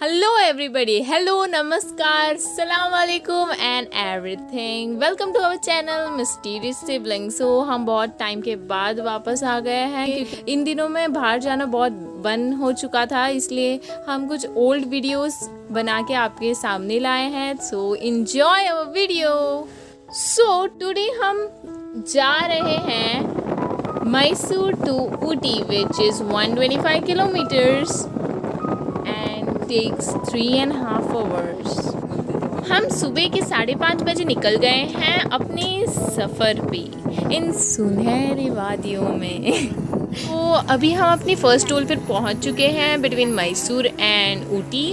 Hello everybody, hello, नमस्कार, सलाम वालेकुम and everything. Welcome to our channel mysterious sibling. So हम बहुत टाइम के बाद वापस आ गए हैं। इन दिनों में बाहर जाना बहुत बंद हो चुका था, इसलिए हम कुछ ओल्ड वीडियोस बना के आपके सामने लाए हैं। So enjoy our video. So today हम जा रहे हैं Mysore to Ooty, which is 125 kilometres takes 3.5 hours। हम सुबह के 5:30 बजे निकल गए हैं अपने सफ़र पे इन सुनहरी वादियों में। तो अभी हम अपनी फ़र्स्ट टोल पर पहुंच चुके हैं बिटवीन मैसूर एंड ऊटी।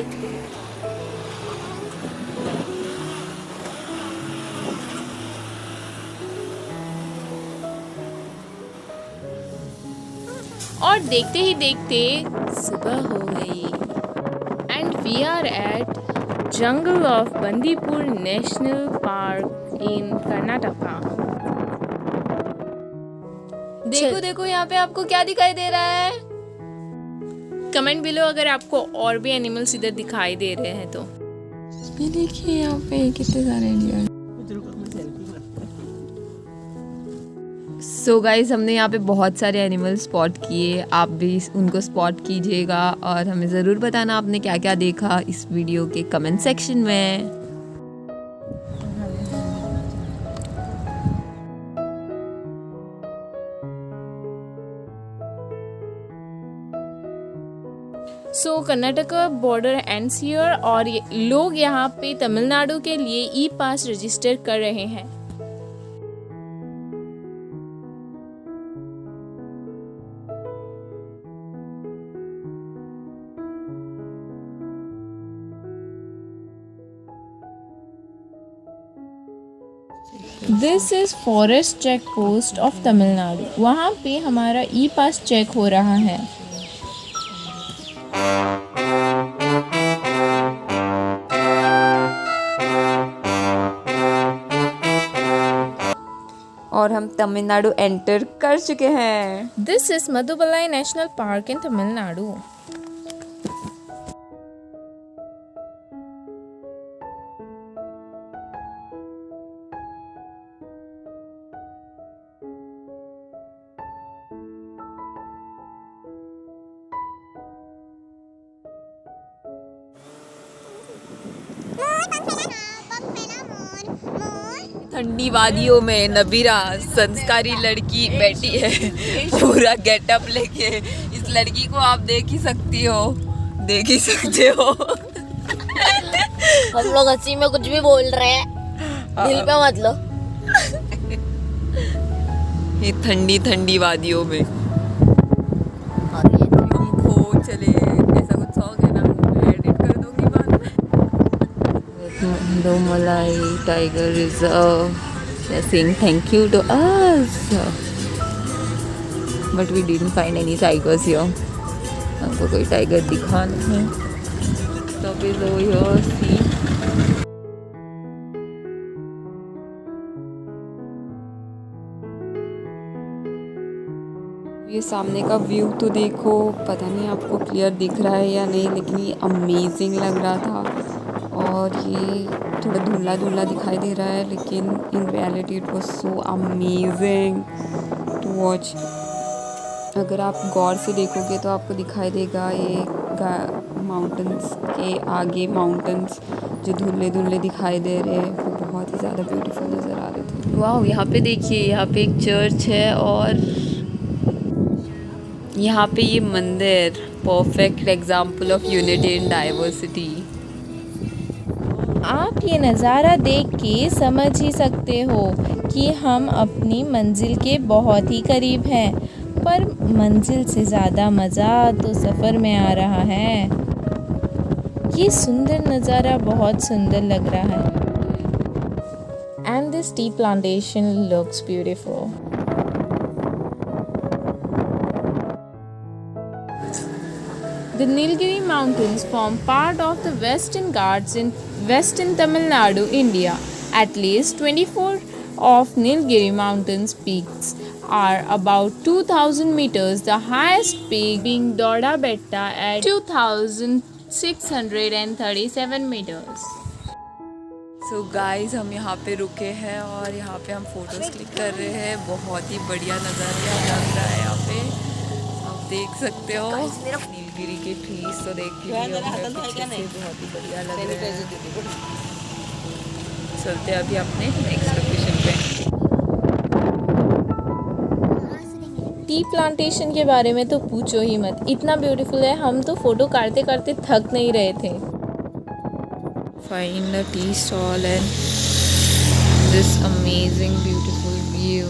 और देखते ही देखते सुबह हो गई। We are at Jungle of Bandipur National Park in Karnataka। देखो यहाँ पे आपको क्या दिखाई दे रहा है। कमेंट बिलो अगर आपको और भी एनिमल्स इधर दिखाई दे रहे हैं तो। ये देखिए यहाँ पे कितने सारे इंडियन। सो गाइस, हमने यहाँ पे बहुत सारे एनिमल स्पॉट किए। आप भी उनको स्पॉट कीजिएगा और हमें ज़रूर बताना आपने क्या क्या देखा इस वीडियो के कमेंट सेक्शन में। सो कर्नाटका बॉर्डर एंड्स हियर और लोग यहाँ पे तमिलनाडु के लिए ई पास रजिस्टर कर रहे हैं। This is forest check post of Tamil Nadu. वहाँ पे हमारा ई पास चेक हो रहा है। और हम तमिलनाडु एंटर कर चुके हैं। This is Mudumalai national park in Tamil Nadu. ठंडी वादियों में नबीरा संस्कारी लड़की बैठी है पूरा गेटअप लेके। इस लड़की को आप देख ही सकते हो। हम लोग हंसी में कुछ भी बोल रहे हैं, दिल पे मत लो। ये ठंडी वादियों में खो चले, ऐसा कुछ सॉन्ग है ना, मैं एडिट कर दूंगी बाद में। मलाई tiger reserve saying thank you to us, but we didn't find any tigers here। हमको कोई टाइगर दिखा नहीं। तो below here see ये सामने का व्यू तो देखो, पता नहीं आपको क्लियर दिख रहा है या नहीं, लेकिन ये अमेजिंग लग रहा था। और ये थोड़ा धुंधला दिखाई दे रहा है, लेकिन in reality it was so amazing to watch. अगर आप गौर से देखोगे तो आपको दिखाई देगा ये माउंटेन्स के आगे माउंटेन्स जो धुंधले दिखाई दे रहे हैं, वो बहुत ही ज़्यादा ब्यूटीफुल नज़र आ रहे थे। वाह, यहाँ पे देखिए, यहाँ पे एक चर्च है और यहाँ पे ये मंदिर, perfect example of unity in diversity. आप ये नज़ारा देख के समझ ही सकते हो कि हम अपनी मंजिल के बहुत ही करीब हैं, पर मंजिल से ज़्यादा मज़ा तो सफ़र में आ रहा है। ये सुंदर नज़ारा बहुत सुंदर लग रहा है। And this tea plantation looks beautiful. The Nilgiri Mountains form part of the Western Ghats in Western Tamil Nadu, India. At least 24 of Nilgiri Mountains peaks are about 2,000 meters, the highest peak being Doda Betta at 2,000 637 meters. So guys हम यहाँ पे रुके हैं और यहाँ पे हम photos click कर रहे हैं। बहुत ही बढ़िया नज़ारा लग रहा है यहाँ पे, आप देख सकते हो। नीलगिरी के ट्रीज तो देख लीजिए पीछे से, बहुत ही बढ़िया लग रहा है। चलते अभी अपने नेक्स्ट लोकेशन पे। टी प्लांटेशन के बारे में तो पूछो ही मत, इतना ब्यूटीफुल है, हम तो फोटो करते करते थक नहीं रहे थे। Find a tea stall and this amazing beautiful view.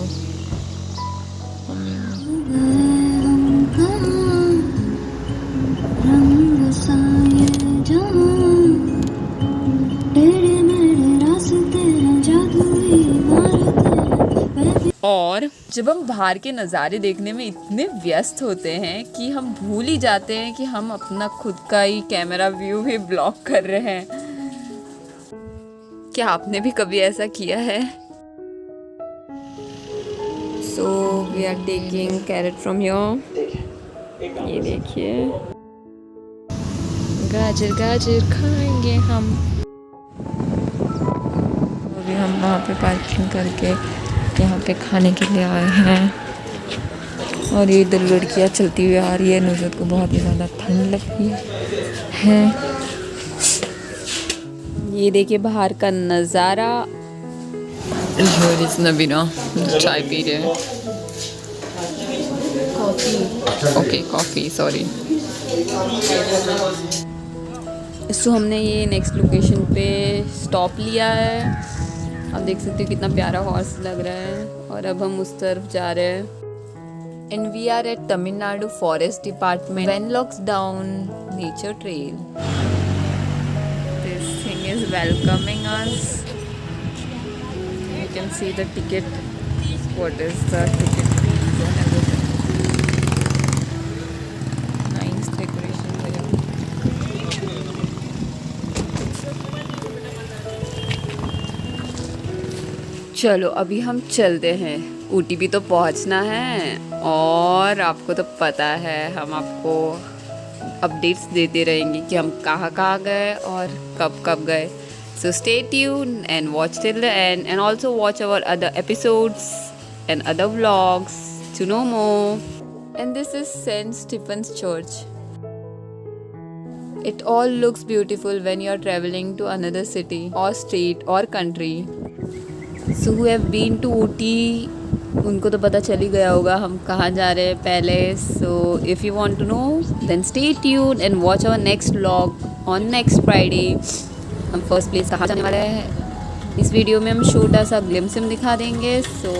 और जब हम बाहर के नज़ारे देखने में इतने व्यस्त होते हैं कि हम भूल ही जाते हैं कि हम अपना खुद का ही कैमरा व्यू भी ब्लॉक कर रहे हैं। क्या आपने भी कभी ऐसा किया है? So we are taking carrot from your, ये देखिए गाजर गाजर खाएंगे हम। अभी हम वहाँ पे पार्किंग करके यहाँ पे खाने के लिए आए हैं और ये इधर लड़कियाँ चलती हुई आ रही है। नुसरत को बहुत ही ज़्यादा ठंड लगती है। ये देखिए बाहर का नज़ारा। नबीना चाय पी रहे हैं, ओके कॉफ़ी सॉरी। सो हमने ये नेक्स्ट लोकेशन पे स्टॉप लिया है। आप देख सकते हो कितना प्यारा हॉर्स लग रहा है और अब हम उस तरफ जा रहे हैं। And we are at Tamil Nadu forest department Wenlocks down nature trail. This thing is welcoming us. You can see the ticket. What is the ticket fees and everything. Nice decoration there. चलो अभी हम चलते हैं, ऊटी भी तो पहुंचना है और आपको तो पता है हम आपको अपडेट्स देते रहेंगे कि हम कहाँ कहाँ गए और कब कब गए। So stay tune and watch till the end and also watch our other episodes and other vlogs to know more. And this is Saint Stephen's church. It all looks beautiful when you are traveling to another city or state or country. So who have been to Ooty, उनको तो पता चल ही गया होगा हम कहाँ जा रहे हैं पहले। So if you want to know then stay tuned and watch our next vlog on next Friday. हम फर्स्ट प्लेस कहाँ जाने वाले हैं इस वीडियो में हम छोटा सा ग्लिम्स दिखा देंगे। So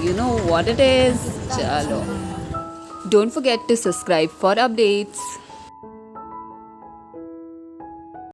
you know what it is. चलो, don't forget to subscribe for updates.